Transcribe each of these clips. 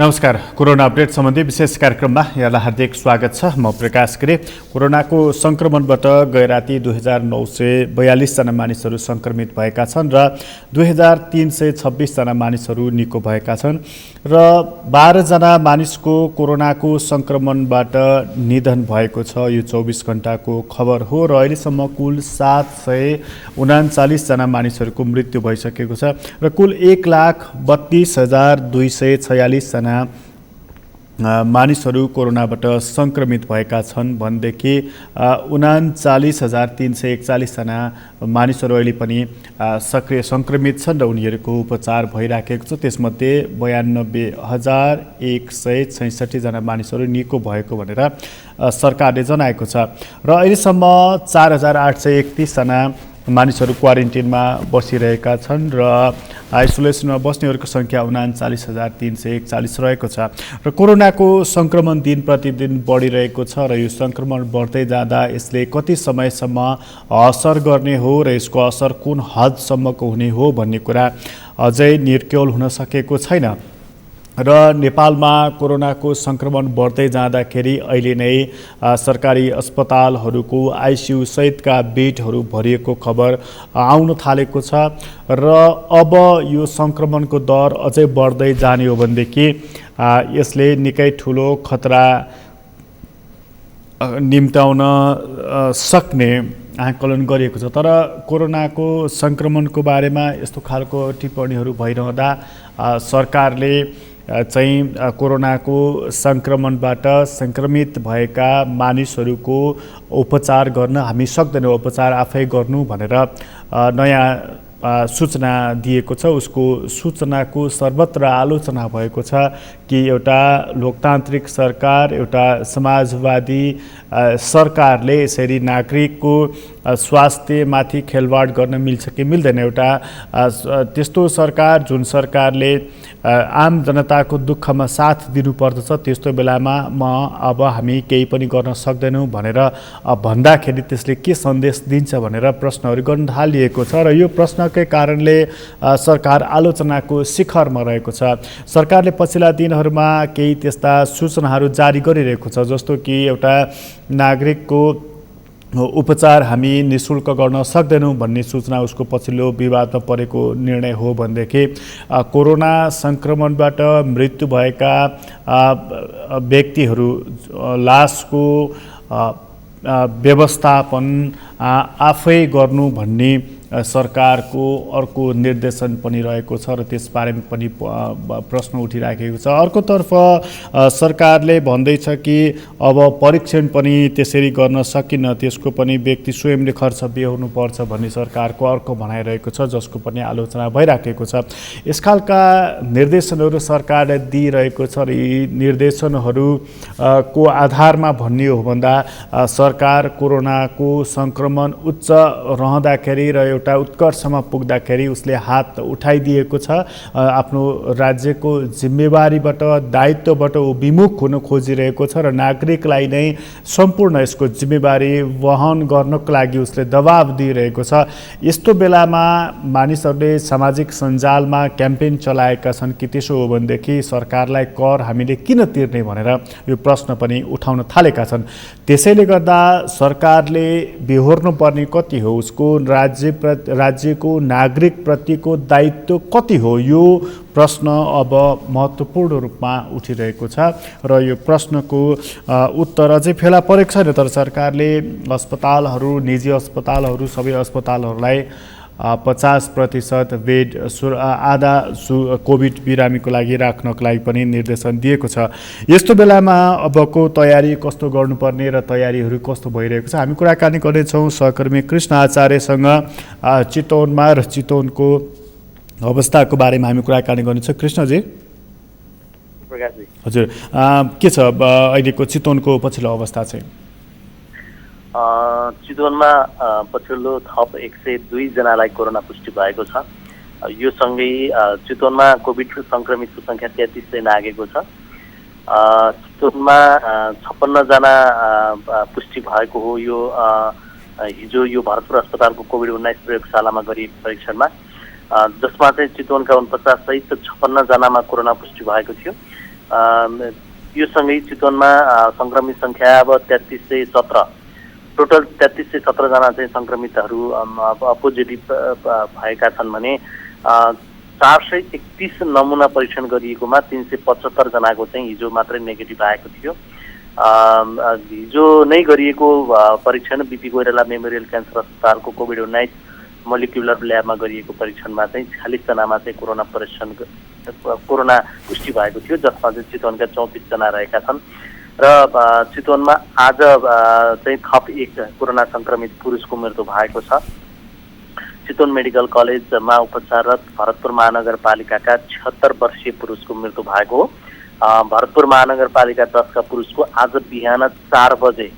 नमस्कार। Corona update सम्बन्धी विशेष कार्यक्रममा यहाँलाई हार्दिक स्वागत छ। म प्रकाश गिरी। कोरोनाको संक्रमणबाट गैराती 2942 जना मानिसहरू संक्रमित भएका छन् र 2326 जना मानिसहरू निको भएका छन् र 12 जना मानिसको कोरोनाको संक्रमणबाट निधन भएको छ। यो 24 घण्टाको खबर हो र अहिलेसम्म कुल 739 जना मानिसहरूको मृत्यु भइसकेको छ र कुल 1,32,246 जना मानिसहरू कोरोनाबाट संक्रमित भएका छन् भनेदेखि 39,341 जना मानिसहरू अहिले पनि सक्रिय संक्रमित छन् र उनीहरूको उपचार भइराखेको छ। त्यसमध्ये 92,166 जना मानिसहरू निको भएको भनेर सरकारले जनाएको छ र अहिलेसम्म 4,831 जना मानिसहरू क्वारेन्टिनमा बसिरहेका छन् र आइसोलेसनमा बस्नेहरूको सङ्ख्या 39,341 रहेको छ र कोरोनाको संक्रमण दिन प्रतिदिन बढिरहेको छ र यो संक्रमण बढ्दै जाँदा यसले कति समयसम्म असर गर्ने हो र यसको असर कुन हदसम्मको हुने हो भन्ने कुरा अझै निर्क्योल हुन सकेको छैन र नेपालमा कोरोनाको संक्रमण बढ्दै जाँदाखेरि अहिले नै सरकारी अस्पतालहरूको आइसियु सहितका बेडहरू भरिएको खबर आउन थालेको छ र अब यो संक्रमणको दर अझै बढ्दै जाने हो भनेदेखि यसले निकै ठुलो खतरा निम्त्याउन सक्ने आकलन गरिएको छ। तर कोरोनाको संक्रमणको बारेमा यस्तो खालको टिप्पणीहरू भइरहँदा सरकारले चाहिँ कोरोनाको संक्रमणबाट संक्रमित भएका मानिसहरूको उपचार गर्न हामी सक्दैनौँ, उपचार आफै गर्नु भनेर नयाँ सूचना दिएको छ। उसको सूचनाको सर्वत्र आलोचना भएको छ कि एउटा लोकतान्त्रिक सरकार, एउटा समाजवादी सरकारले यसरी नागरिकको स्वास्थ्यमाथि खेलवाड गर्न मिल्छ कि मिल्दैन। एउटा त्यस्तो सरकार जुन सरकारले आम जनताको दुःखमा साथ दिनुपर्दछ त्यस्तो बेलामा अब हामी केही पनि गर्न सक्दैनौँ भनेर भन्दाखेरि त्यसले के सन्देश दिन्छ भनेर प्रश्नहरू गर्न थालिएको छ र यो प्रश्नकै कारणले सरकार आलोचनाको शिखरमा रहेको छ। सरकारले पछिल्ला दिनहरूमा केही त्यस्ता सूचनाहरू जारी गरिरहेको छ जस्तो कि एउटा नागरिकको उपचार हामी निःशुल्क गर्न सक्दैनौँ भन्ने सूचना उसको पछिल्लो विवादमा परेको निर्णय हो भनेदेखि कोरोना संक्रमणबाट मृत्यु भएका व्यक्तिहरू लासको व्यवस्थापन आफै गर्नु भन्ने सरकारको अर्को निर्देशन पनि रहेको छ र त्यसबारेमा पनि प्रश्न उठिराखेको छ। अर्कोतर्फ सरकारले भन्दैछ कि अब परीक्षण पनि त्यसरी गर्न सकिन्न, त्यसको पनि व्यक्ति स्वयंले खर्च बेहोर्नुपर्छ भन्ने सरकारको अर्को भनाइरहेको छ जसको पनि आलोचना भइराखेको छ। यसखालका निर्देशनहरू सरकारले दिइरहेको छ र यी निर्देशनहरूको आधारमा भन्ने हो भन्दा सरकार कोरोनाको संक्रमण उच्च रहँदाखेरि र एउटा उत्कर्षमा पुग्दाखेरि उसले हात उठाइदिएको छ। आफ्नो राज्यको जिम्मेवारीबाट दायित्वबाट विमुख हुन खोजिरहेको छ र नागरिकलाई नै सम्पूर्ण यसको जिम्मेवारी वहन गर्नको लागि उसले दबाब दिइरहेको छ। यस्तो बेलामा मानिसहरूले सामाजिक सञ्जालमा क्याम्पेन चलाएका छन् कि त्यसो हो भनेदेखि सरकारलाई कर हामीले किन तिर्ने भनेर यो प्रश्न पनि उठाउन थालेका छन्। त्यसैले गर्दा सरकारले बेहोर्नु पर्ने कति हो, उसको राज्यको नागरिक प्रतिको दायित्व कति हो, यो प्रश्न अब महत्त्वपूर्ण रूपमा उठिरहेको छ र यो प्रश्नको उत्तर अझै फेला परेको छैन। तर सरकारले अस्पतालहरू, निजी अस्पतालहरू, सबै अस्पतालहरूलाई 50% बेड आधा कोभिड बिरामीको लागि राख्नको लागि पनि निर्देशन दिएको छ। यस्तो बेलामा अबको तयारी कस्तो गर्नुपर्ने र तयारीहरू कस्तो भइरहेको छ हामी कुराकानी गर्नेछौँ सहकर्मी कृष्ण आचार्यसँग चितवनमा र चितवनको अवस्थाको बारेमा हामी कुराकानी गर्नेछौँ। कृष्णजी हजुर के छ अहिलेको चितवनको पछिल्लो अवस्था चाहिँ? चितवनमा पछिल्लो थप 102 जनालाई कोरोना पुष्टि भएको छ। यो सँगै चितवनमा कोभिड संक्रमितको सङ्ख्या 33 चाहिँ नागेको छ। चितवनमा 56 जना पुष्टि भएको हो। यो हिजो यो भरतपुर अस्पतालको कोभिड-19 प्रयोगशालामा गरिएको परीक्षणमा जसमा चाहिँ चितवनका 49 सहित 56 जनामा कोरोना पुष्टि भएको थियो। यो सँगै चितवनमा सङ्क्रमित सङ्ख्या अब 3317 टोटल 3317 जना चाहिँ सङ्क्रमितहरू पोजिटिभ भएका छन् भने 431 नमुना परीक्षण गरिएकोमा 375 जनाको चाहिँ हिजो मात्रै नेगेटिभ आएको थियो। हिजो नै गरिएको परीक्षण बिपी कोइराला मेमोरियल क्यान्सर अस्पतालको कोभिड-19 मोलिकुलर ल्याबमा गरिएको परीक्षणमा चाहिँ 46 जनामा चाहिँ कोरोना पुष्टि भएको थियो, जसमा चाहिँ चितवनका 34 जना रहेका छन् र चितवनमा आज चाहिँ थप एक कोरोना सङ्क्रमित पुरुषको मृत्यु भएको छ। चितवन मेडिकल कलेजमा उपचाररत भरतपुर महानगरपालिकाका 76 वर्षीय पुरुषको मृत्यु भएको हो। भरतपुर महानगरपालिका 10 का पुरुषको आज बिहान 4 बजे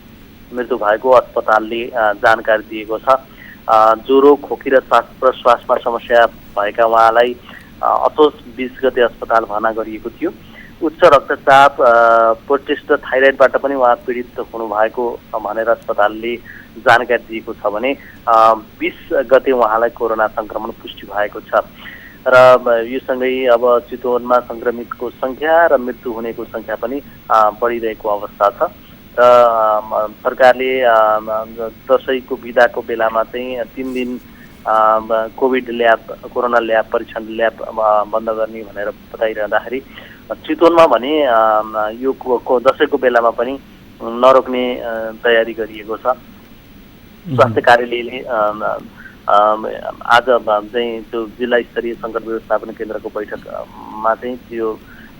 मृत्यु भएको अस्पतालले जानकारी दिएको छ। ज्वरो, खोकी र श्वास प्रश्वासमा समस्या भएका उहाँलाई असोज 20 गते अस्पताल भर्ना गरिएको थियो। उच्च रक्तचाप, पोस्टेस्ट र थाइरोइडबाट पनि उहाँ पीडित हुनुभएको भनेर अस्पतालले जानकारी दिएको छ भने 20 गते उहाँलाई कोरोना सङ्क्रमण पुष्टि भएको छ र यो सँगै अब चितवनमा सङ्क्रमितको सङ्ख्या र मृत्यु हुनेको सङ्ख्या पनि बढिरहेको अवस्था छ र सरकारले दसैँको बिदाको बेलामा चाहिँ 3 दिन कोभिड ल्याब, कोरोना ल्याब, परीक्षण ल्याब बन्द गर्ने भनेर बताइरहँदाखेरि चितवनमा भने यो दसैँको बेलामा पनि नरोक्ने तयारी गरिएको छ। स्वास्थ्य कार्यालयले आज चाहिँ त्यो जिल्ला स्तरीय सङ्कट व्यवस्थापन केन्द्रको बैठकमा चाहिँ त्यो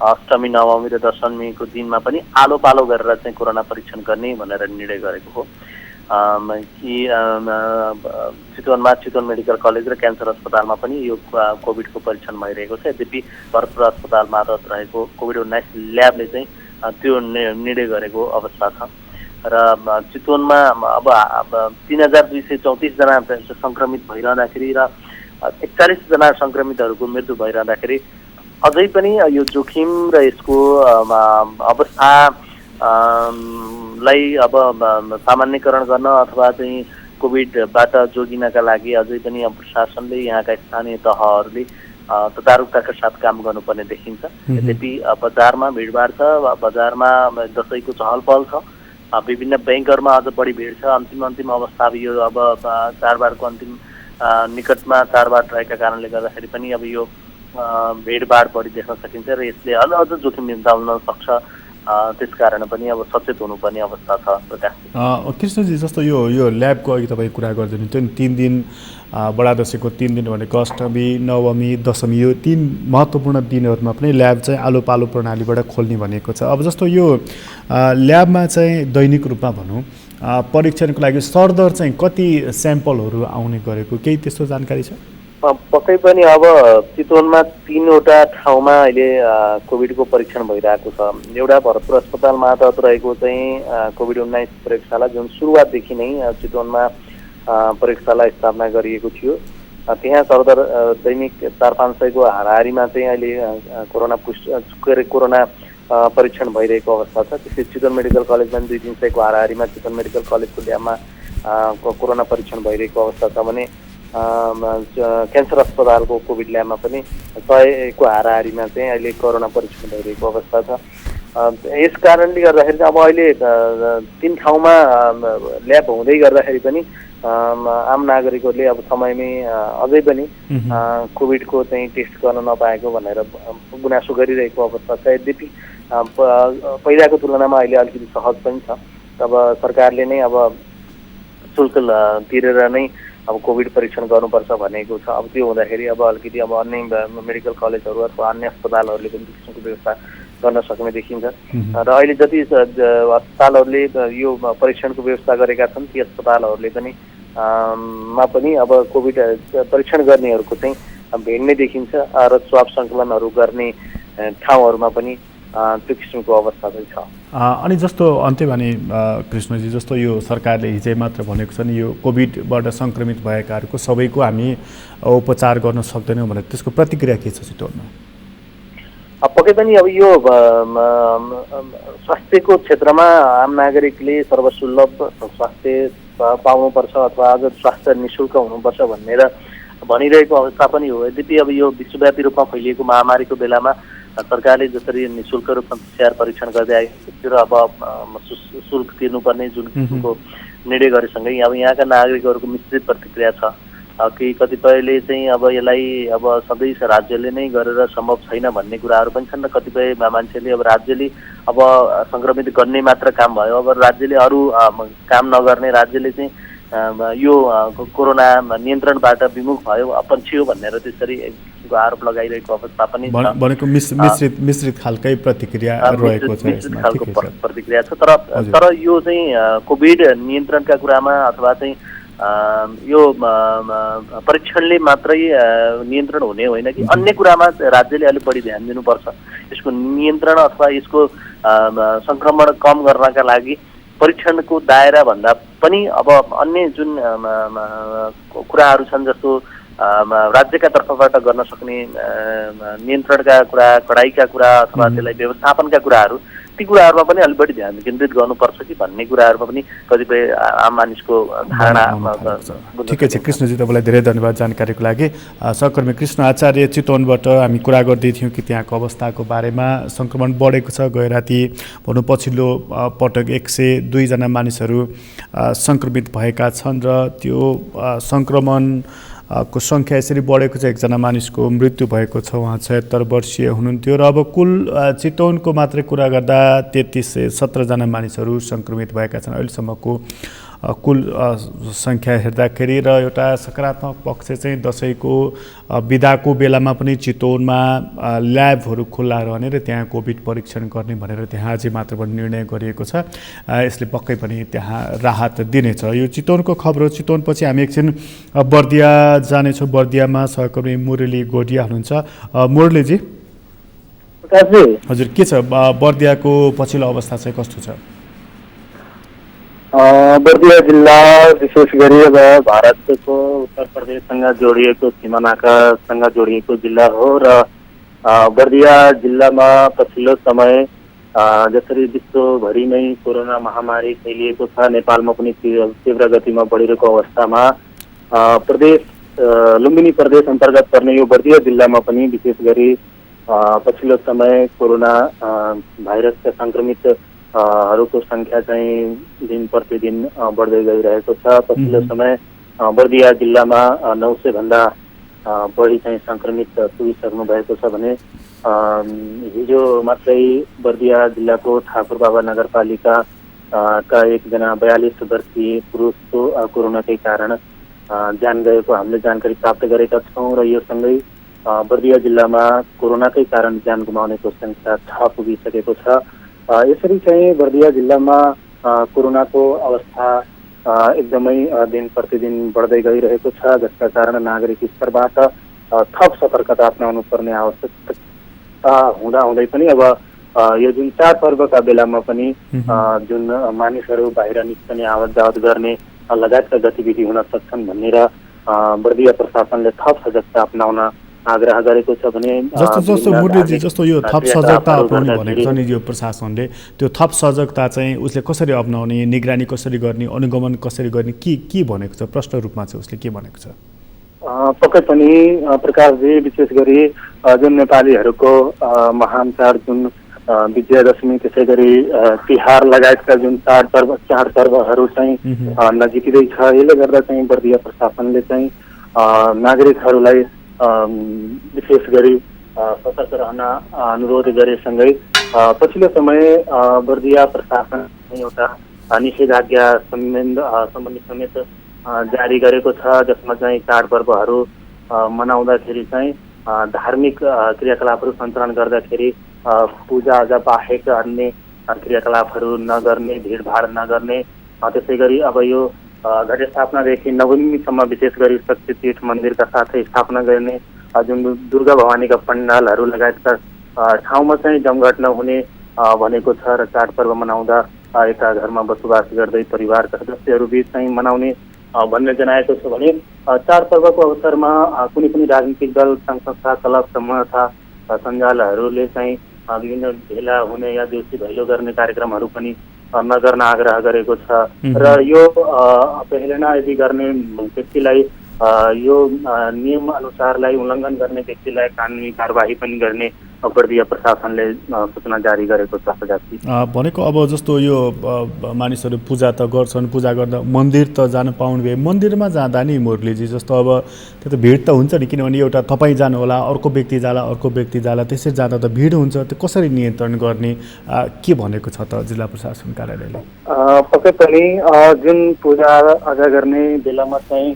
अष्टमी, नवमी र दशमीको दिनमा पनि आलो पालो गरेर चाहिँ कोरोना परीक्षण गर्ने भनेर निर्णय गरेको हो। कि चितवनमा चितवन मेडिकल कलेज र क्यान्सर अस्पतालमा पनि यो कोभिडको परीक्षण भइरहेको छ। यद्यपि भरतपुर अस्पताल मार्फत रहेको कोभिड-19 ल्याबले चाहिँ त्यो निर्णय गरेको अवस्था छ र चितवनमा अब 3234 जना सङ्क्रमित भइरहँदाखेरि र 41 जना सङ्क्रमितहरूको मृत्यु भइरहँदाखेरि अझै पनि यो जोखिम र यसको अवस्था लाई अब सामान्यकरण गर्न अथवा चाहिँ कोभिडबाट जोगिनका लागि अझै पनि प्रशासनले, यहाँका स्थानीय तहहरूले तदारुकताका साथ काम गर्नुपर्ने देखिन्छ। यद्यपि बजारमा भिडभाड छ, बजारमा दसैँको चहल पहल छ, विभिन्न ब्याङ्कहरूमा अझ बढी भिड छ। अन्तिम अवस्था अब यो अब चाडबाडको अन्तिम निकटमा चाडबाड रहेका कारणले गर्दाखेरि पनि अब यो भिडभाड बढी देख्न सकिन्छ र यसले अझ जोखिम निम्ताउन सक्छ। त्यसकारण पनि अब सचेत हुनुपर्ने अवस्था छ। कृष्णजी, जस्तो यो ल्याबको अघि तपाईँ कुरा गर्दै हुनुहुन्थ्यो नि, 3 दिन बडा दसैँको 3 दिन भनेको अष्टमी, नवमी, दशमी, यो 3 महत्त्वपूर्ण दिनहरूमा पनि ल्याब चाहिँ आलो पालो प्रणालीबाट खोल्ने भनेको छ। अब जस्तो यो ल्याबमा चाहिँ दैनिक रूपमा भनौँ परीक्षणको लागि सरदर चाहिँ कति स्याम्पलहरू आउने गरेको, केही त्यस्तो जानकारी छ? पक्कै पनि अब चितवनमा 3वटा ठाउँमा अहिले कोभिडको परीक्षण भइरहेको छ। एउटा भरतपुर अस्पताल मार्फत रहेको चाहिँ कोभिड-19 प्रयोगशाला, जुन सुरुवातदेखि नै चितवनमा प्रयोगशाला स्थापना गरिएको थियो। त्यहाँ सरदर दैनिक 400-500 को हाराहारीमा चाहिँ अहिले कोरोना परीक्षण भइरहेको अवस्था छ। त्यसै चितवन मेडिकल कलेजमा 200-300 को हाराहारीमा चितवन मेडिकल कलेजको ल्याबमा कोरोना परीक्षण भइरहेको अवस्था छ भने क्यान्सर अस्पतालको कोभिड ल्याबमा पनि 100 को हाराहारीमा चाहिँ अहिले कोरोना परीक्षण भइरहेको अवस्था छ। यस कारणले गर्दाखेरि अब अहिले 3 ठाउँमा ल्याब हुँदै गर्दाखेरि पनि आम नागरिकहरूले अब समयमै अझै पनि कोभिडको चाहिँ टेस्ट गर्न नपाएको भनेर गुनासो गरिरहेको अवस्था छ। यद्यपि पहिलाको तुलनामा अहिले अलिकति सहज पनि छ। अब सरकारले नै अब शुल्क तिरेर नै अब कोभिड परीक्षण गर्नुपर्छ भनेको छ। अब त्यो हुँदाखेरि अब अलिकति अब अन्य मेडिकल कलेजहरू अथवा अन्य अस्पतालहरूले पनि त्यो किसिमको व्यवस्था गर्न सक्ने देखिन्छ र अहिले जति अस्पतालहरूले यो परीक्षणको व्यवस्था गरेका छन् ती अस्पतालहरूले पनि मा पनि अब कोभिड परीक्षण गर्नेहरूको चाहिँ भेड नै देखिन्छ र स्वाब सङ्कलनहरू गर्ने ठाउँहरूमा पनि त्यो किसिमको अवस्था चाहिँ छ। अनि जस्तो अन्त्यमा नि कृष्णजी, जस्तो यो सरकारले हिजै मात्र भनेको छ नि यो कोभिडबाट सङ्क्रमित भएकाहरूको सबैको हामी उपचार गर्न सक्दैनौँ भनेर, त्यसको प्रतिक्रिया के छ चितवनमा? पक्कै पनि अब यो स्वास्थ्यको क्षेत्रमा आम नागरिकले सर्वसुलभ स्वास्थ्य पाउनुपर्छ अथवा अझ स्वास्थ्य निःशुल्क हुनुपर्छ भनेर भनिरहेको अवस्था पनि हो। यद्यपि अब यो विश्वव्यापी रूपमा फैलिएको महामारीको बेलामा सरकारले जसरी निःशुल्क रूपमा PCR परीक्षण गर्दै आएको र अब शुल्क तिर्नुपर्ने जुन किसिमको निर्णय गरेसँगै अब यहाँका नागरिकहरूको मिश्रित प्रतिक्रिया छ कि कतिपयले चाहिँ अब यसलाई अब सधैँ राज्यले नै गरेर सम्भव छैन भन्ने कुराहरू पनि छन् र कतिपय मान्छेले अब राज्यले अब सङ्क्रमित गर्ने मात्र काम भयो, अब राज्यले अरू काम नगर्ने, राज्यले चाहिँ यो कोरोना नियन्त्रणबाट विमुख भयो, अपन्छियो भनेर त्यसरी एक किसिमको आरोप लगाइरहेको अवस्था पनि छ। भनेको मिश्रित खालकै प्रतिक्रिया रहेको छ, मिश्रित खालको प्रतिक्रिया छ। तर यो चाहिँ कोभिड नियन्त्रणका कुरामा अथवा चाहिँ यो परीक्षणले मात्रै नियन्त्रण हुने होइन कि अन्य कुरामा राज्यले अलिक बढी ध्यान दिनुपर्छ। यसको नियन्त्रण अथवा यसको सङ्क्रमण कम गर्नका लागि परीक्षणको दायरा भन्दा पनि अब अन्य जुन कुराहरू छन्, जस्तो राज्यका तर्फबाट गर्न सक्ने नियन्त्रणका कुरा, कडाइका कुरा अथवा त्यसलाई व्यवस्थापनका कुराहरू, ती कुराहरूमा पनि अलि बढी ध्यान केन्द्रित गर्नुपर्छ कि भन्ने कुराहरूमा पनि कतिपय आम मानिसको धारणा। ठिकै छ कृष्णजी, तपाईँलाई धेरै धन्यवाद जानकारीको लागि। सहकर्मी कृष्ण आचार्य चितवनबाट हामी कुरा गर्दै थियौँ कि त्यहाँको अवस्थाको बारेमा। सङ्क्रमण बढेको छ, गए राति भनौँ पछिल्लो पटक 102 जना मानिसहरू सङ्क्रमित भएका छन् र त्यो सङ्क्रमण को सङ्ख्या यसरी बढेको छ। एकजना मानिसको मृत्यु भएको छ, उहाँ 76 वर्षीय हुनुहुन्थ्यो र अब कुल चितवनको मात्रै कुरा गर्दा 3317 जना मानिसहरू सङ्क्रमित भएका छन् अहिलेसम्मको कुल सङ्ख्या हेर्दाखेरि। र एउटा सकारात्मक पक्ष चाहिँ दसैँको बिदाको बेलामा पनि चितवनमा ल्याबहरू खुल्ला रहने र त्यहाँ कोभिड परीक्षण गर्ने भनेर त्यहाँ अझै मात्र पनि निर्णय गरिएको छ। यसले पक्कै पनि त्यहाँ राहत दिनेछ। यो चितवनको खबर हो। चितवनपछि हामी एकछिन बर्दिया जानेछौँ। बर्दियामा सहकर्मी मुरली गोडिया हुनुहुन्छ। मुरलीजी हजुर, के छ बर्दियाको पछिल्लो अवस्था चाहिँ कस्तो छ? बर्दिया जिल्ला विशेष गरी अब भारतको उत्तर प्रदेशसँग जोडिएको सिमानाकासँग जोडिएको जिल्ला हो र बर्दिया जिल्लामा पछिल्लो समय जसरी विश्वभरि नै कोरोना महामारी फैलिएको छ, नेपालमा पनि तीव्र गतिमा बढिरहेको अवस्थामा लुम्बिनी प्रदेश अन्तर्गत पर्ने यो बर्दिया जिल्लामा पनि विशेष गरी पछिल्लो समय कोरोना भाइरसका सङ्क्रमित हरूको सङ्ख्या चाहिँ दिन प्रतिदिन बढ्दै गइरहेको छ। पछिल्लो समय बर्दिया जिल्लामा 900 भन्दा बढी चाहिँ सङ्क्रमित पुगिसक्नु भएको छ भने हिजो मात्रै बर्दिया जिल्लाको ठाकुर बाबा नगरपालिका का एकजना 42 वर्षीय पुरुषको कोरोनाकै कारण ज्यान गएको हामीले जानकारी प्राप्त गरेका छौँ र यो सँगै बर्दिया जिल्लामा कोरोनाकै कारण ज्यान गुमाउनेको सङ्ख्या 6 पुगिसकेको छ। यसरी चाहिँ बर्दिया जिल्लामा कोरोनाको अवस्था एकदमै दिन प्रतिदिन बढ्दै गइरहेको छ, जसका कारण नागरिक स्तरबाट थप सतर्कता अपनाउनु पर्ने आवश्यकता हुँदाहुँदै पनि अब यो जुन चाडपर्वका बेलामा पनि जुन मानिसहरू बाहिर निस्कने आवत जावत गर्ने लगायतका गतिविधि हुन सक्छन् भनेर बर्दिया प्रशासनले थप सजगता अपनाउन आग्रह गरेको छ। भने जस्तो मुरलीजी, जस्तो यो थप सजगता अपनाउने भनेको छ नि यो प्रशासनले, त्यो थप सजगता चाहिँ उसले कसरी अपनाउने, निगरानी कसरी गर्ने, अनुगमन कसरी गर्ने, के भनेको छ? प्रश्न रूपमा चाहिँ उसले के भनेको छ? पक्कै पनि प्रकाशजी, विशेष गरी जुन नेपालीहरूको महान चाड जुन विजयादशमी, त्यसै गरी तिहार लगायतका जुन चाडपर्वहरू चाहिँ नजिकै छ, यसले गर्दा चाहिँ बर्दिया प्रशासनले चाहिँ नागरिकहरूलाई विशेष गरी सतर्क रहन अनुरोध गरेसँगै पछिल्लो समय बर्दिया प्रशासन एउटा निषेधाज्ञा सम्बन्धी समेत जारी गरेको छ, जसमा चाहिँ चाडपर्वहरू मनाउँदाखेरि चाहिँ धार्मिक क्रियाकलापहरू सञ्चालन गर्दाखेरि पूजाआजा बाहेक अन्य क्रियाकलापहरू नगर्ने, भिडभाड नगर्ने, त्यसै गरी अब यो घटस्थापनादेखि नवमीसम्म विशेष गरी शक्तिपीठ मन्दिरका साथै स्थापना गर्ने जुन दुर्गा भवानीका पण्डालहरू लगायतका ठाउँमा चाहिँ जमघट नहुने भनेको छ र चाडपर्व मनाउँदा एका घरमा बसोबास गर्दै परिवारका सदस्यहरू बिच चाहिँ मनाउने भन्ने जनाएको छ। भने चाडपर्वको अवसरमा कुनै पनि राजनीतिक दल, सङ्घ संस्था, क्लब, समूह तथा सञ्जालहरूले चाहिँ विभिन्न भेला हुने या देउसी भैलो गर्ने कार्यक्रमहरू पनि नगर्न आग्रह गरेको छ र यो अवहेलना यदि गर्ने व्यक्तिलाई यो नियम अनुसारलाई उल्लङ्घन गर्ने व्यक्तिलाई कानुनी कारबाही पनि गर्ने बर्दिया प्रशासनले सूचना जारी गरेको छ प्रकाशजी। भनेको अब जस्तो यो मानिसहरू पूजा त गर्छन्, पूजा गर्दा मन्दिर त जान पाउनु भए मन्दिरमा जाँदा नि मुरलीजी जस्तो अब त्यो त भिड त हुन्छ नि, किनभने एउटा तपाईँ जानु होला, अर्को व्यक्ति जाला त्यसरी जाँदा त भिड हुन्छ, त्यो कसरी नियन्त्रण गर्ने के भनेको छ त जिल्ला प्रशासन कार्यालयले? पक्कै पनि जुन पूजा आजा गर्ने बेलामा चाहिँ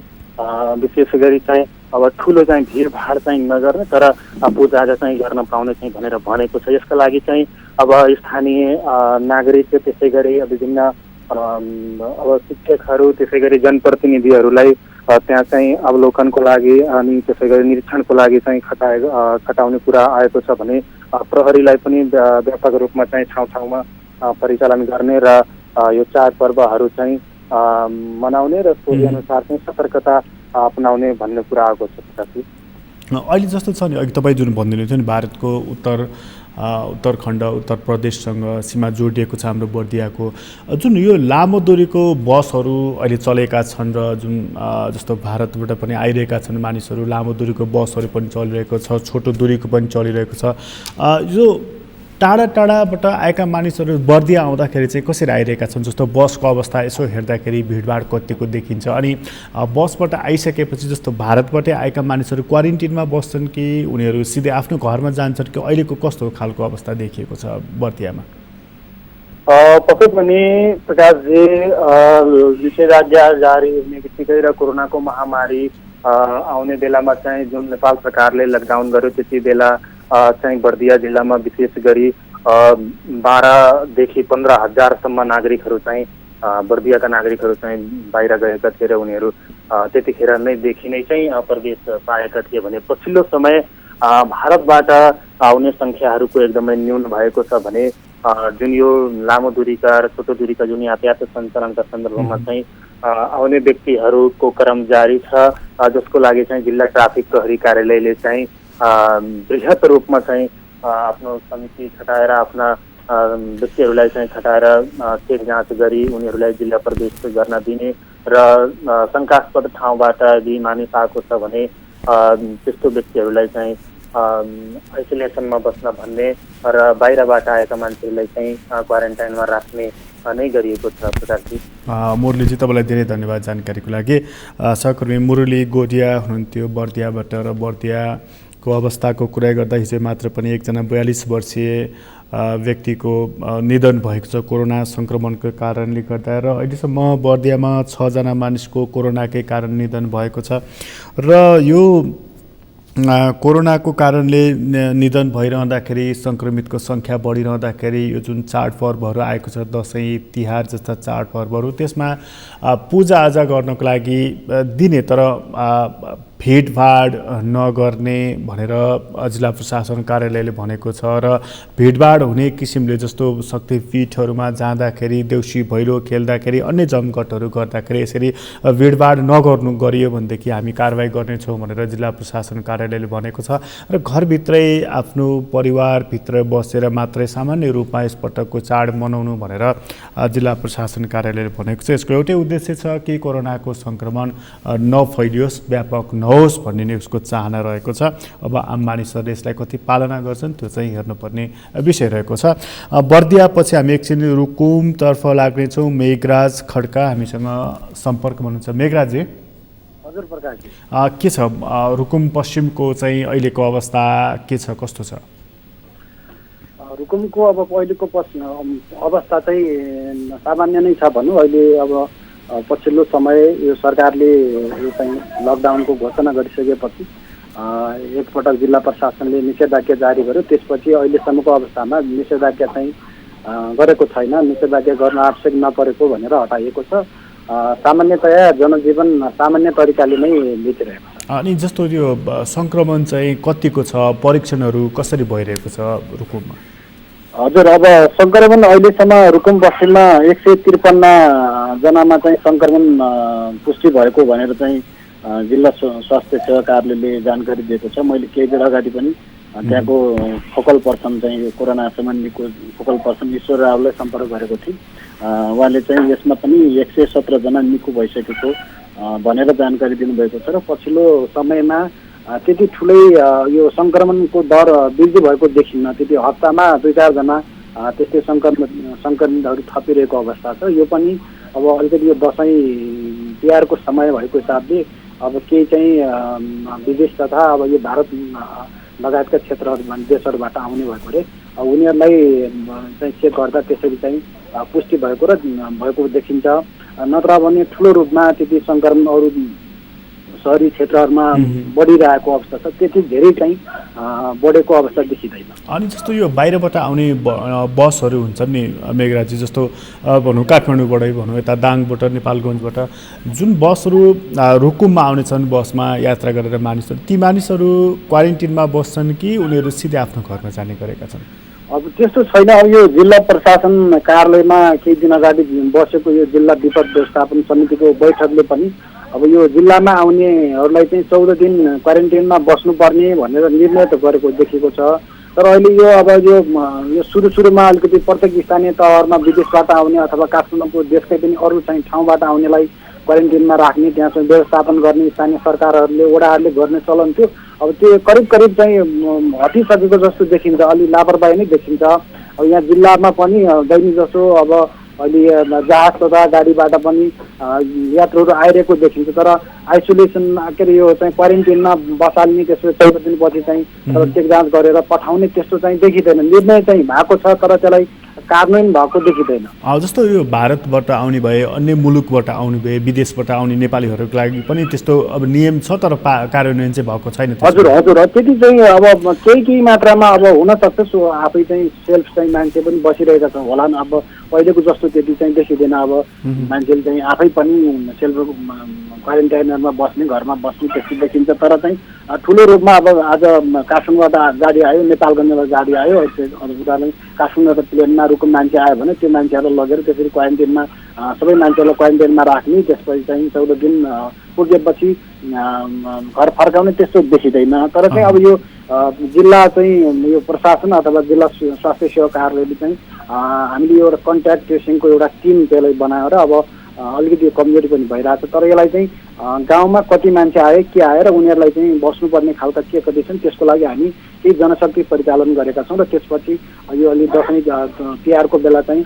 विशेष गरी चाहिँ अब ठुलो चाहिँ भिडभाड चाहिँ नगर्ने तर पूजा आजा चाहिँ गर्न पाउने चाहिँ भनेर भनेको छ। यसका लागि चाहिँ अब स्थानीय नागरिक त्यसै गरी विभिन्न अब शिक्षकहरू त्यसै गरी जनप्रतिनिधिहरूलाई त्यहाँ चाहिँ अवलोकनको लागि अनि त्यसै गरी निरीक्षणको लागि चाहिँ खटाउने कुरा आएको छ भने प्रहरीलाई पनि व्यापक रूपमा चाहिँ ठाउँ ठाउँमा परिचालन गर्ने र यो चाडपर्वहरू चाहिँ मनाउने र सोही अनुसार चाहिँ सतर्कता अपनाउने भन्ने कुरा आएको छ प्रकाशजी। अहिले जस्तो छ नि, अघि तपाईँ जुन भनिदिनु थियो नि भारतको उत्तरखण्ड उत्तर प्रदेशसँग सीमा जोडिएको छ हाम्रो बर्दियाको, जुन यो लामो दूरीको बसहरू अहिले चलेका छन् र जुन जस्तो भारतबाट पनि आइरहेका छन् मानिसहरू, लामो दूरीको बसहरू पनि चलिरहेको छ, छोटो दूरीको पनि चलिरहेको छ। यो टाढा टाढाबाट आएका मानिसहरू बर्दिया आउँदाखेरि चाहिँ कसरी आइरहेका छन्? जस्तो बसको अवस्था यसो हेर्दाखेरि भिडभाड कतिको देखिन्छ, अनि बसबाट आइसकेपछि जस्तो भारतबाटै आएका मानिसहरू क्वारेन्टिनमा बस्छन् कि उनीहरू सिधै आफ्नो घरमा जान्छन् कि अहिलेको कस्तो खालको अवस्था देखिएको छ बर्दियामा? पक्कै पनि प्रकाशजी निषेधाज्ञा जारी हुने बित्तिकै र कोरोनाको महामारी आउने बेलामा चाहिँ जुन नेपाल सरकारले लकडाउन गर्यो त्यति बेला चाहिँ बर्दिया जिल्लामा विशेष गरी 12,000 देखि 15,000सम्म नागरिकहरू चाहिँ बर्दियाका नागरिकहरू चाहिँ बाहिर गएका थिए र उनीहरू त्यतिखेर नै देखि नै चाहिँ प्रवेश पाएका थिए भने पछिल्लो समय भारतबाट आउने सङ्ख्याहरूको एकदमै न्यून भएको छ भने जुन यो लामो दूरीका र छोटो दूरीका जुन यातायात सञ्चालनका सन्दर्भमा चाहिँ आउने व्यक्तिहरूको क्रम जारी छ, जसको लागि चाहिँ जिल्ला ट्राफिक प्रहरी कार्यालयले चाहिँ बृहत रूपमा चाहिँ आफ्नो समिति खटाएर आफ्ना व्यक्तिहरूलाई चाहिँ खटाएर चेक जाँच गरी उनीहरूलाई जिल्ला प्रवेश गर्न दिने र शङ्कास्पद ठाउँबाट यदि मानिस आएको छ भने त्यस्तो व्यक्तिहरूलाई चाहिँ आइसोलेसनमा बस्न भन्ने र बाहिरबाट आएका मान्छेहरूलाई चाहिँ क्वारेन्टाइनमा राख्ने नै गरिएको छ प्रकाशजी। मुरलीजी तपाईँलाई धेरै धन्यवाद जानकारीको लागि। सहकर्मी मुरली गोडिया हुनुहुन्थ्यो बर्दियाबाट र बर्दियाको अवस्थाको कुरा गर्दा हिजो मात्र पनि एकजना 42 वर्षीय व्यक्तिको निधन भएको छ कोरोना सङ्क्रमणको कारणले गर्दा र अहिलेसम्म बर्दियामा 6 जना मानिसको कोरोनाकै कारण निधन भएको छ र यो कोरोनाको कारणले निधन भइरहँदाखेरि सङ्क्रमितको सङ्ख्या बढिरहँदाखेरि यो जुन चाडपर्वहरू आएको छ दसैँ तिहार जस्ता चाडपर्वहरू त्यसमा पूजाआजा गर्नको लागि दिने तर भिडभाड नगर्ने भनेर जिल्ला प्रशासन कार्यालयले भनेको छ र भिडभाड हुने किसिमले जस्तो शक्तिपीठहरूमा जाँदाखेरि देउसी भैलो खेल्दाखेरि अन्य जमघटहरू गर्दाखेरि यसरी भिडभाड नगर्नु गरियो भनेदेखि हामी कारवाही गर्नेछौँ भनेर जिल्ला प्रशासन कार्यालयले भनेको छ र घरभित्रै आफ्नो परिवारभित्र बसेर मात्रै सामान्य रूपमा यसपटकको चाड मनाउनु भनेर जिल्ला प्रशासन कार्यालयले भनेको छ। यसको एउटै उद्देश्य छ कि कोरोनाको सङ्क्रमण नफैलियोस्, व्यापक नहोस् भन्ने नै उसको चाहना रहेको छ। अब आम मानिसहरूले यसलाई कति पालना गर्छन् त्यो चाहिँ हेर्नुपर्ने विषय रहेको छ। बर्दियापछि हामी एकछिन रुकुमतर्फ लाग्नेछौँ। मेघराज खड्का हामीसँग सम्पर्कमा हुनुहुन्छ। मेघराजजी। हजुर प्रकाशजी। के छ रुकुम पश्चिमको चाहिँ अहिलेको अवस्था के छ, कस्तो छ? रुकुमको अब अहिलेको अवस्था चाहिँ सामान्य नै छ भनौँ। अहिले अब पछिल्लो समय यो सरकारले यो चाहिँ लकडाउनको घोषणा गरिसकेपछि एकपटक जिल्ला प्रशासनले निषेधाज्ञा जारी गर्यो, त्यसपछि अहिलेसम्मको अवस्थामा निषेधाज्ञा चाहिँ गरेको छैन। निषेधाज्ञा गर्न आवश्यक नपरेको भनेर हटाइएको छ। सामान्यतया जनजीवन सामान्य तरिकाले नै बितिरहेको छ। अनि जस्तो यो सङ्क्रमण चाहिँ कतिको छ, परीक्षणहरू कसरी भइरहेको छ रुकुममा? हजुर, अब सङ्क्रमण अहिलेसम्म रुकुम पश्चिममा 153 जनामा चाहिँ सङ्क्रमण पुष्टि भएको भनेर चाहिँ जिल्ला स्वास्थ्य सेवा कार्यालयले जानकारी दिएको छ। मैले केही बेर अगाडि पनि त्यहाँको फोकल पर्सन चाहिँ कोरोना सम्बन्धीको फोकल पर्सन ईश्वर रावलाई सम्पर्क गरेको थिएँ। उहाँले चाहिँ यसमा पनि 117 जना निको भइसकेको भनेर जानकारी दिनुभएको छ र पछिल्लो समयमा त्यति ठुलै यो सङ्क्रमणको दर वृद्धि भएको देखिन्न। त्यति हप्तामा 2-4 जना त्यस्तै सङ्क्रमितहरू थपिरहेको अवस्था छ। यो पनि अब अलिकति यो दसैँ तिहारको समय भएको हिसाबले अब केही चाहिँ विदेश तथा अब यो भारत लगायतका क्षेत्रहरूमा देशहरूबाट आउने भएकोले उनीहरूलाई चाहिँ चेक गर्दा त्यसरी चाहिँ पुष्टि भएको देखिन्छ। नत्र भने ठुलो रूपमा त्यति सङ्क्रमण अरू सहरी क्षेत्रहरूमा बढिरहेको अवस्था छ, त्यति धेरै चाहिँ बढेको अवस्था देखिँदैन। अनि जस्तो यो बाहिरबाट आउने बसहरू हुन्छन् नि मेघराजी, जस्तो भनौँ काठमाडौँबाटै भनौँ यता दाङबाट नेपालगञ्जबाट जुन बसहरू रुकुममा आउनेछन् बसमा यात्रा गरेर मानिसहरू, ती मानिसहरू क्वारेन्टिनमा बस्छन् कि उनीहरू सिधै आफ्नो घरमा जाने गरेका छन्? अब त्यस्तो छैन। अब यो जिल्ला प्रशासन कार्यालयमा केही दिन अगाडि बसेको यो जिल्ला विपद व्यवस्थापन समितिको बैठकले पनि अब यो जिल्लामा आउनेहरूलाई चाहिँ 14 दिन क्वारेन्टिनमा बस्नुपर्ने भनेर निर्णय त गरेको देखिएको छ। तर अहिले यो अब यो सुरुमा अलिकति प्रत्येक स्थानीय तहमा विदेशबाट आउने अथवा काठमाडौँको देशकै पनि अरू चाहिँ ठाउँबाट आउनेलाई क्वारेन्टिनमा राख्ने, त्यहाँ चाहिँ व्यवस्थापन गर्ने स्थानीय सरकारहरूले वडाहरूले गर्ने चलन थियो। अब त्यो करिब चाहिँ हटिसकेको जस्तो देखिन्छ, अलि लापरवाही नै देखिन्छ। अब यहाँ जिल्लामा पनि दैनिक जसो अब अहिले जहाज तथा गाडीबाट पनि यात्रुहरू आइरहेको देखिन्छ। तर आइसोलेसन के अरे यो चाहिँ क्वारेन्टिनमा बसाल्ने, त्यसपछि 14 दिनपछि चाहिँ चेक जाँच गरेर पठाउने त्यस्तो चाहिँ देखिँदैन। निर्णय चाहिँ भएको छ तर त्यसलाई कार्यान्वयन भएको देखिँदैन। जस्तो यो भारतबाट आउने भए, अन्य मुलुकबाट आउने भए, विदेशबाट आउने नेपालीहरूको लागि पनि त्यस्तो अब नियम छ तर कार्यान्वयन चाहिँ भएको छैन। हजुर त्यति चाहिँ अब केही मात्रामा अब हुनसक्छ। आफै चाहिँ सेल्फ चाहिँ मान्छे पनि बसिरहेका छन् होला। अब पहिलेको जस्तो त्यति चाहिँ देखिँदैन। अब मान्छेले चाहिँ आफै पनि सेल्फ क्वारेन्टाइनमा बस्ने, घरमा बस्ने त्यस्तो देखिन्छ। तर चाहिँ ठुलो रूपमा अब आज काठमाडौँबाट गाडी आयो, नेपालगञ्जबाट गाडी आयो, उदाहरण काठमाडौँबाट प्लेनमा रुकुम मान्छे आयो भने त्यो मान्छेहरूलाई लगेर त्यसरी क्वारेन्टाइनमा सबै मान्छेहरूलाई क्वारेन्टाइनमा राख्ने, त्यसपछि चाहिँ 14 दिन पुगेपछि घर फर्काउने त्यस्तो देखिँदैन। तर चाहिँ अब यो जिल्ला चाहिँ यो प्रशासन अथवा जिल्ला स्वास्थ्य सेवा कार्यालयले चाहिँ हामीले एउटा कन्ट्याक्ट ट्रेसिङको एउटा टिम त्यसलाई बनाएर अब अलिकति कमजोरी पनि भइरहेको छ। तर यसलाई चाहिँ गाउँमा कति मान्छे आए, के आएर उनीहरूलाई चाहिँ बस्नुपर्ने खालका के कति छन् त्यसको लागि हामी केही जनशक्ति परिचालन गरेका छौँ। र त्यसपछि यो अलि दसैँ तिहारको बेला चाहिँ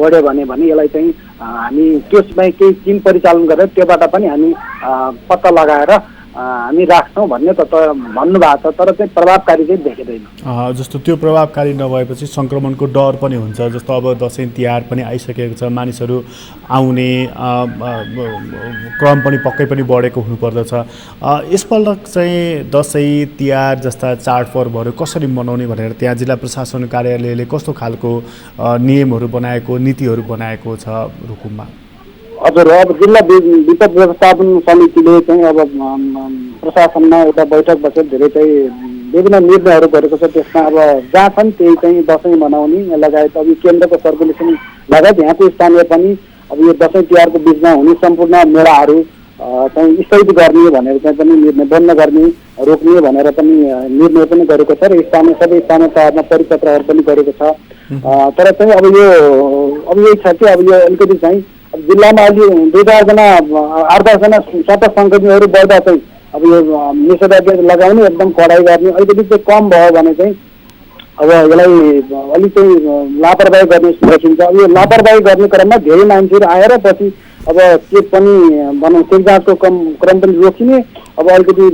बढ्यो भने यसलाई चाहिँ हामी त्यसमा केही टिम परिचालन गरेर त्योबाट पनि हामी पत्ता लगाएर हामी राख्छौँ भन्ने त भन्नुभएको छ। तर चाहिँ प्रभावकारी चाहिँ देखिँदैन। जस्तो त्यो प्रभावकारी नभएपछि सङ्क्रमणको डर पनि हुन्छ। जस्तो अब दसैँ तिहार पनि आइसकेको छ, मानिसहरू आउने क्रम पनि पक्कै पनि बढेको हुनुपर्दछ। यसपल्ट चाहिँ दसैँ तिहार जस्ता चाडपर्वहरू कसरी मनाउने भनेर त्यहाँ जिल्ला प्रशासन कार्यालयले कस्तो खालको नियमहरू बनाएको, नीतिहरू बनाएको छ रुकुममा? हजुर, अब जिल्ला विपद व्यवस्थापन समितिले चाहिँ अब प्रशासनमा एउटा बैठक बसेर धेरै चाहिँ विभिन्न निर्णयहरू गरेको छ। त्यसमा अब जहाँ छन् त्यही चाहिँ दसैँ मनाउने लगायत अब केन्द्रको सर्कुलेसन लगायत यहाँको स्थानीय पनि अब यो दसैँ तिहारको बिचमा हुने सम्पूर्ण मेलाहरू चाहिँ स्थगित गर्ने भनेर चाहिँ पनि निर्णय बन्द गर्ने, रोक्ने भनेर पनि निर्णय पनि गरेको छ। र सबै स्थानीय तहमा परिपत्रहरू पनि गरेको छ। तर चाहिँ अब यही छ कि अब यो अलिकति चाहिँ जिल्लामा अलि 2-4 जना 8-10 जना सतत सङ्क्रमितहरू बढ्दा चाहिँ अब यो निषेधाज्ञा लगाउने, एकदम कडाइ गर्ने, अलिकति चाहिँ कम भयो भने चाहिँ अब यसलाई अलिक चाहिँ लापरवाही गर्ने देखिन्छ। अब यो लापरवाही गर्ने क्रममा धेरै मान्छेहरू आएर पछि अब चेक पनि भनौँ चेक जाँचको क्रम पनि रोकिने, अब अलिकति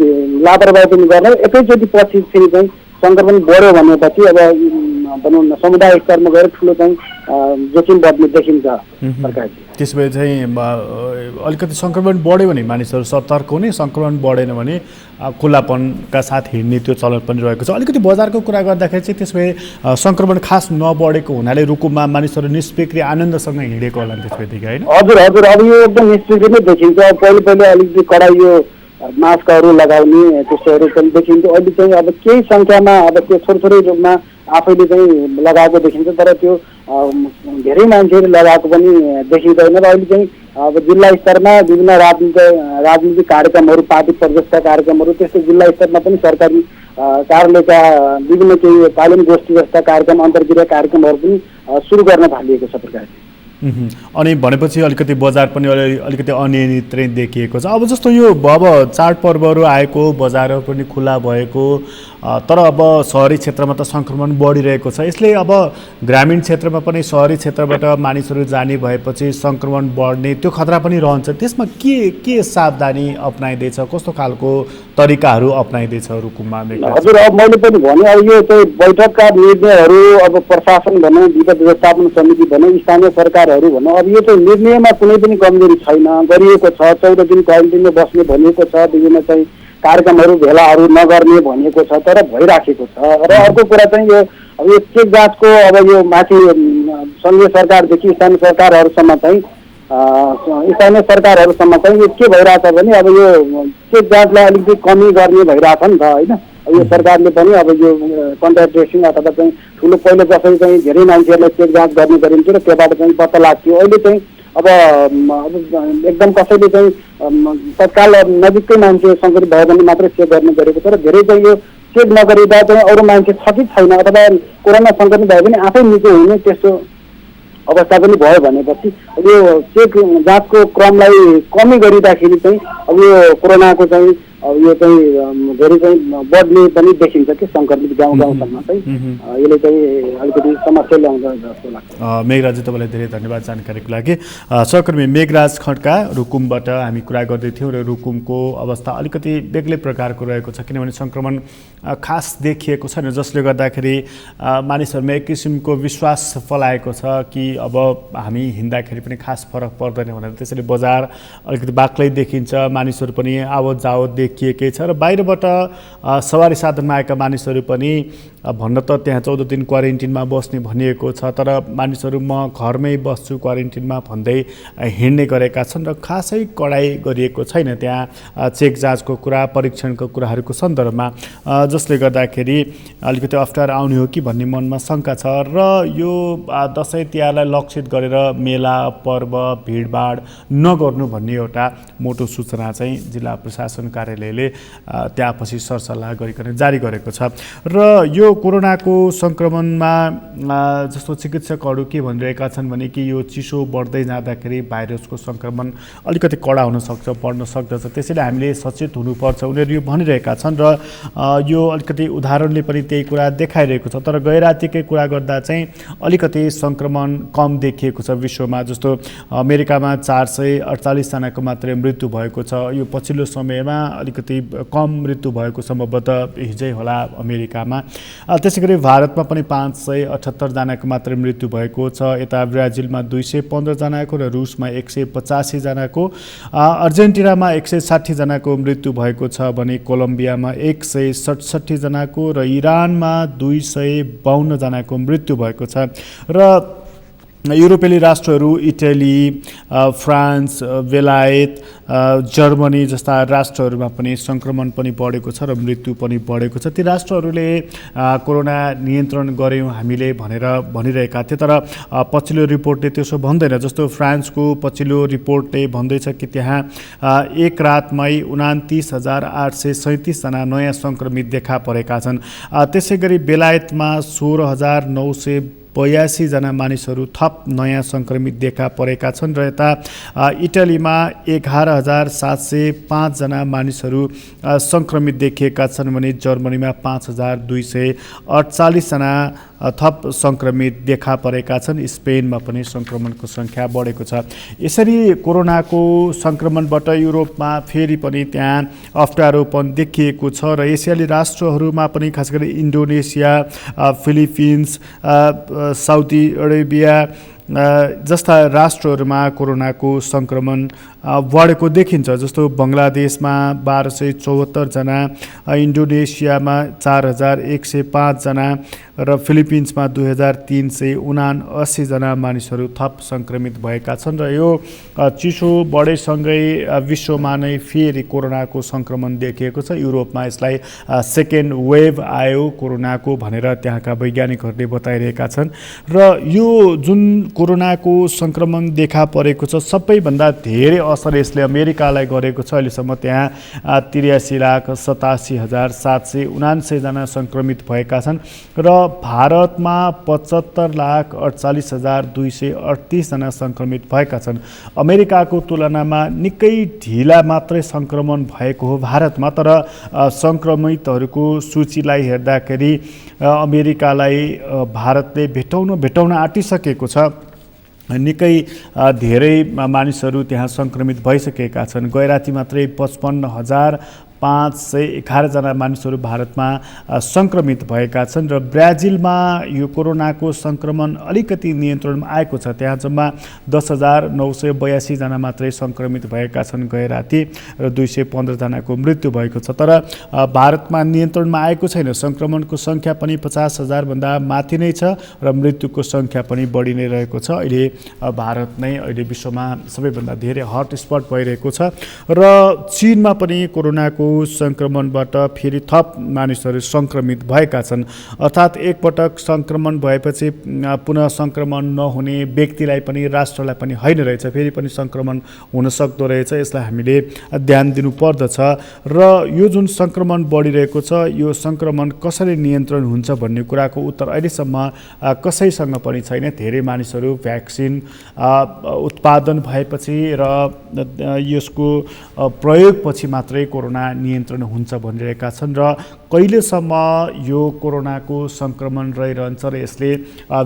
लापरवाही पनि गर्ने, एकैचोटि पछि फेरि चाहिँ सङ्क्रमण बढ्यो भनेपछि अब भनौँ न समुदाय स्तरमा गएर ठुलो चाहिँ जोखिम बढ्ने देखिन्छ सरकारले। त्यसो भए चाहिँ अलिकति सङ्क्रमण बढ्यो भने मानिसहरू सतर्क हुने, सङ्क्रमण बढेन भने खुल्लापनका साथ हिँड्ने त्यो चलन पनि रहेको छ। अलिकति बजारको कुरा गर्दाखेरि चाहिँ त्यसो भए सङ्क्रमण खास नबढेको हुनाले रुकुममा मानिसहरू निष्पेक्री आनन्दसँग हिँडेको होला त्यसो भएदेखि, होइन? हजुर, अब यो एकदम निष्पेक्री नै देखिन्छ। पहिले अलिकति कडाइ यो मास्कहरू लगाउने त्यस्तोहरू पनि देखिन्थ्यो। अहिले चाहिँ अब केही सङ्ख्यामा अब त्यो थोरै रूपमा आफैले चाहिँ लगाएको देखिन्छ, तर त्यो धेरै मान्छेहरू लगाएको पनि देखिँदैन। र अहिले चाहिँ अब जिल्ला स्तरमा विभिन्न राजनीतिक कार्यक्रमहरू, पार्टी प्रदेशका कार्यक्रमहरू, त्यस्तै जिल्ला स्तरमा पनि सरकारी कार्यालयका विभिन्न केही तालिम गोष्ठी जस्ता कार्यक्रम, अन्तर्क्रिया कार्यक्रमहरू पनि सुरु गर्न थालिएको छ प्रकारले। अनि भनेपछि अलिकति बजार पनि अलिकति अनियमित नै देखिएको छ। अब जस्तो यो अब चाडपर्वहरू आएको, बजारहरू पनि खुला भएको, तर अब सहरी क्षेत्रमा त सङ्क्रमण बढिरहेको छ। यसले अब ग्रामीण क्षेत्रमा पनि सहरी क्षेत्रबाट मानिसहरू जाने भएपछि सङ्क्रमण बढ्ने त्यो खतरा पनि रहन्छ। त्यसमा के सावधानी अप्नाइँदैछ, कस्तो खालको तरिकाहरू अप्नाइँदैछ रुकुममा? हजुर, अब मैले पनि भने अब यो चाहिँ बैठकका निर्णयहरू, अब प्रशासन भनौँ, विगत व्यवस्थापन समिति भनौँ, स्थानीय सरकारहरू भनौँ, अब यो चाहिँ निर्णयमा कुनै पनि कमजोरी छैन, गरिएको छ। 14 दिन क्वारेन्टिनमा बस्ने भनिएको छ, विभिन्न चाहिँ कार्यक्रमहरू भेलाहरू नगर्ने भनिएको छ, तर भइराखेको छ। र अर्को कुरा चाहिँ यो अब यो चेक जाँचको अब यो माथि सङ्घीय सरकारदेखि स्थानीय सरकारहरूसम्म चाहिँ स्थानीय सरकारहरूसम्म चाहिँ यो के भइरहेछ भने अब यो चेक जाँचलाई अलिकति कमी गर्ने भइरहेछ नि त, होइन? यो सरकारले पनि अब यो कन्ट्याक्ट ट्रेसिङ अथवा चाहिँ ठुलो पहिलो जसरी चाहिँ धेरै मान्छेहरूलाई चेक जाँच गर्ने गरिन्थ्यो र त्योबाट चाहिँ पत्ता लाग्थ्यो, अहिले चाहिँ अब एकदम कसैले चाहिँ तत्काल नजिकै मान्छे सङ्क्रमित भयो भने मात्रै चेक गर्ने गरेको छ। र धेरै चाहिँ यो चेक नगरिँदा चाहिँ अरू मान्छे छ कि छैन अथवा कोरोना सङ्क्रमित भयो भने आफै निको हुने त्यस्तो अवस्था पनि भयो भनेपछि यो चेक जाँचको क्रमलाई कमी गरिँदाखेरि चाहिँ अब यो कोरोनाको चाहिँ अब यो चाहिँ धेरै चाहिँ बढ्ने पनि देखिन्छ कि सङ्क्रमित गाउँसम्म चाहिँ यसले चाहिँ अलिकति समस्या ल्याउँछ जस्तो लाग्छ। मेघराज, तपाईँलाई धेरै धन्यवाद जानकारीको लागि। सहकर्मी मेघराज खड्का रुकुमबाट हामी कुरा गर्दै थियौँ र रुकुमको अवस्था अलिकति बेग्लै प्रकारको रहेको छ, किनभने सङ्क्रमण खास देखिएको छैन, जसले गर्दाखेरि मानिसहरूमा एक किसिमको विश्वास फलाएको छ कि अब हामी हिँड्दाखेरि पनि खास फरक पर्दैन भनेर। त्यसैले बजार अलिकति बाक्लै देखिन्छ, मानिसहरू पनि आवत जावत देखिएकै छ। र बाहिरबाट सवारी साधनमा आएका मानिसहरू पनि भन्न त त्यहाँ 14 दिन क्वारेन्टिनमा बस्ने भनिएको छ, तर मानिसहरू म घरमै बस्छु क्वारेन्टिनमा भन्दै हिँड्ने गरेका छन् र खासै कडाइ गरिएको छैन त्यहाँ चेक जाँचको कुरा, परीक्षणको कुराहरूको सन्दर्भमा, जसले गर्दाखेरि अलिकति अप्ठ्यारो आउने हो कि भन्ने मनमा शङ्का छ। र यो दसैँ तिहारलाई लक्षित गरेर मेला पर्व भिडभाड नगर्नु भन्ने एउटा मोटो सूचना चाहिँ जिल्ला प्रशासन कार्यालयले त्यहाँपछि सरसल्लाह गरिकन जारी गरेको छ। र यो कोरोनाको सङ्क्रमणमा जस्तो चिकित्सकहरू के भनिरहेका छन् भने कि यो चिसो बढ्दै जाँदाखेरि भाइरसको सङ्क्रमण अलिकति कडा हुनसक्छ, बढ्न सक्दछ, त्यसैले हामीले सचेत हुनुपर्छ उनीहरू यो भनिरहेका छन्। र यो अलिकति उदाहरणले पनि त्यही कुरा देखाइरहेको छ। तर गैरातीकै कुरा गर्दा चाहिँ अलिकति सङ्क्रमण कम देखिएको छ विश्वमा। जस्तो अमेरिकामा 448 जनाको मात्रै मृत्यु भएको छ, यो पछिल्लो समयमा अलिकति कम मृत्यु भएको सम्भवतः हिजै होला अमेरिकामा। त्यसै गरी भारतमा पनि 578 जनाको मात्रै मृत्यु भएको छ, यता ब्राजिलमा 215 जनाको र रुसमा 185 जनाको, अर्जेन्टिनामा 160 जनाको मृत्यु भएको छ भने कोलम्बियामा 167 जनाको र इरानमा 252 जनाको मृत्यु भएको छ। र युरोपेली राष्ट्रहरू इटली, फ्रान्स, बेलायत, जर्मनी जस्ता राष्ट्रहरूमा पनि सङ्क्रमण पनि बढेको छ र मृत्यु पनि बढेको छ। ती राष्ट्रहरूले कोरोना नियन्त्रण गऱ्यौँ हामीले भनेर भनिरहेका थिए, तर पछिल्लो रिपोर्टले त्यसो भन्दैन। जस्तो फ्रान्सको पछिल्लो रिपोर्टले भन्दैछ कि त्यहाँ एक रातमै 29,837 जना नयाँ सङ्क्रमित देखा परेका छन्। त्यसै गरी बेलायतमा 16,982 जना मानिसहरू थप नयाँ सङ्क्रमित देखा परेका छन् र यता इटलीमा 11,705 जना मानिसहरू सङ्क्रमित देखिएका छन् भने जर्मनीमा 5,248 जना थप सङ्क्रमित देखा परेका छन्। स्पेनमा पनि सङ्क्रमणको सङ्ख्या बढेको छ। यसरी कोरोनाको सङ्क्रमणबाट युरोपमा फेरि पनि त्यहाँ अप्ठ्यारोपन देखिएको छ र एसियाली राष्ट्रहरूमा पनि खास गरी इन्डोनेसिया, फिलिपिन्स, साउदी अरेबिया जस्ता राष्ट्रहरूमा कोरोनाको सङ्क्रमण बढेको देखिन्छ। जस्तो बङ्गलादेशमा 1274 जना, इन्डोनेसियामा 4105 जना र फिलिपिन्समा 2379 जना मानिसहरू थप सङ्क्रमित भएका छन्। र यो चिसो बढेसँगै विश्वमा नै फेरि कोरोनाको सङ्क्रमण देखिएको छ। युरोपमा यसलाई सेकेन्ड वेभ आयो कोरोनाको भनेर त्यहाँका वैज्ञानिकहरूले बताइरहेका छन्। र यो जुन कोरोनाको सङ्क्रमण देखा परेको छ, सबैभन्दा धेरै असर यसले अमेरिकालाई गरेको छ। अहिलेसम्म त्यहाँ 83,87,779 जना सङ्क्रमित भएका छन् र भारतमा 75,48,238 जना सङ्क्रमित भएका छन्। अमेरिकाको तुलनामा निकै ढिला मात्रै सङ्क्रमण भएको हो भारतमा, तर सङ्क्रमितहरूको सूचीलाई हेर्दाखेरि अमेरिकालाई भारतले भेटाउन आँटिसकेको छ। निकै धेरै मानिसहरू त्यहाँ सङ्क्रमित भइसकेका छन्। गैराती मात्रै 55,511 जना मानिसहरू भारतमा सङ्क्रमित भएका छन् र ब्राजिलमा यो कोरोनाको सङ्क्रमण अलिकति नियन्त्रणमा आएको छ। त्यहाँ जम्मा 10,982 जना मात्रै सङ्क्रमित भएका छन् गैराती र 215 जनाको मृत्यु भएको छ। तर भारतमा नियन्त्रणमा आएको छैन। सङ्क्रमणको सङ्ख्या पनि 50,000 भन्दा माथि नै छ र मृत्युको सङ्ख्या पनि बढी नै रहेको छ। अहिले भारत नै अहिले विश्वमा सबैभन्दा धेरै हटस्पट भइरहेको छ र चीनमा पनि कोरोनाको सङ्क्रमणबाट फेरि थप मानिसहरू सङ्क्रमित भएका छन्। अर्थात् एकपटक सङ्क्रमण भएपछि पुनः सङ्क्रमण नहुने व्यक्तिलाई पनि राष्ट्रलाई पनि होइन रहेछ, फेरि पनि सङ्क्रमण हुन सक्दो रहेछ। यसलाई हामीले ध्यान दिनुपर्दछ र यो जुन सङ्क्रमण बढिरहेको छ यो सङ्क्रमण कसरी नियन्त्रण हुन्छ भन्ने कुराको उत्तर अहिलेसम्म कसैसँग पनि छैन। धेरै मानिसहरू भ्याक्सिन उत्पादन भएपछि र यसको प्रयोगपछि मात्रै कोरोना नियन्त्रण हुन्छ भनिरहेका छन् र कहिलेसम्म यो कोरोनाको सङ्क्रमण रहिरहन्छ र यसले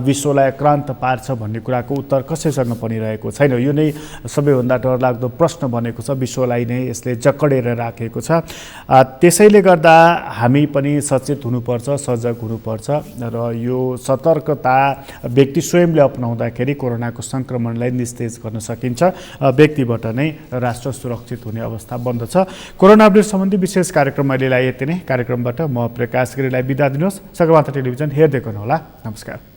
विश्वलाई आक्रान्त पार्छ भन्ने कुराको उत्तर कसैसँग पनि रहेको छैन। यो नै सबैभन्दा डरलाग्दो प्रश्न बनेको छ। विश्वलाई नै यसले जकडेर राखेको छ। त्यसैले गर्दा हामी पनि सचेत हुनुपर्छ, सजग हुनुपर्छ र यो सतर्कता व्यक्ति स्वयंले अपनाउँदाखेरि कोरोनाको सङ्क्रमणलाई निस्तेज गर्न सकिन्छ। व्यक्तिबाट नै राष्ट्र सुरक्षित हुने अवस्था बन्दछ। कोरोना अपडेट सम्बन्धी विशेष कार्यक्रम अहिलेलाई यति नै। कार्यक्रमबाट म प्रकाश गिरीलाई बिदा दिनुहोस्। सगरमाथा टेलिभिजन हेर्दै गर्नुहोला। नमस्कार।